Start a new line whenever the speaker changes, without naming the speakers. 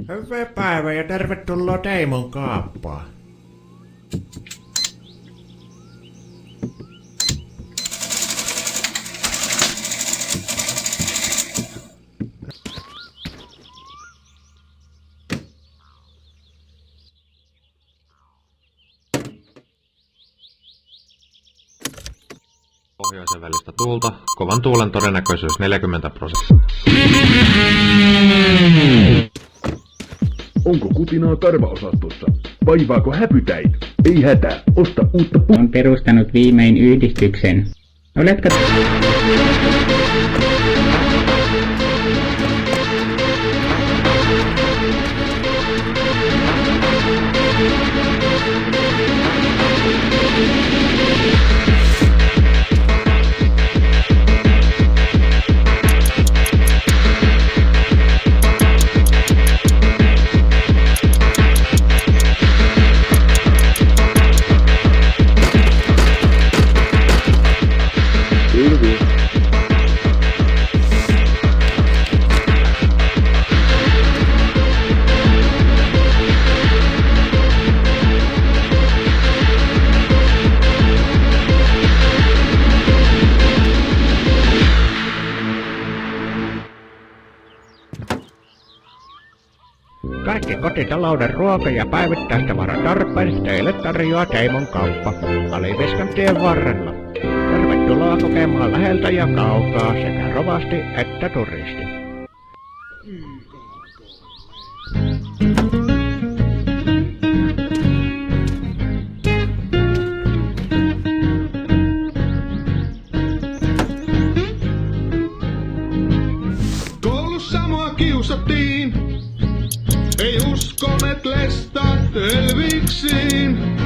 Hyvää päivää ja tervetuloa Teimon kaappaan.
Pohjoisen välistä tuulta, kovan tuulen todennäköisyys 40%.
Onko kutinaa karvaosastossa? Vaivaako häpytäit? Ei hätää, osta uutta
On perustanut viimein yhdistyksen. Oletko...
Kaikki kotitalouden ruoka- ja päivittäistavaratarpeet teille tarjoaa Teimon kauppa Aliviskan tien varrella. Tervetuloa kokemaan läheltä ja kaukaa sekä rovasti että turisti.
Koulussa mua kiusattiin, ei uskoneet lestat elviksiin.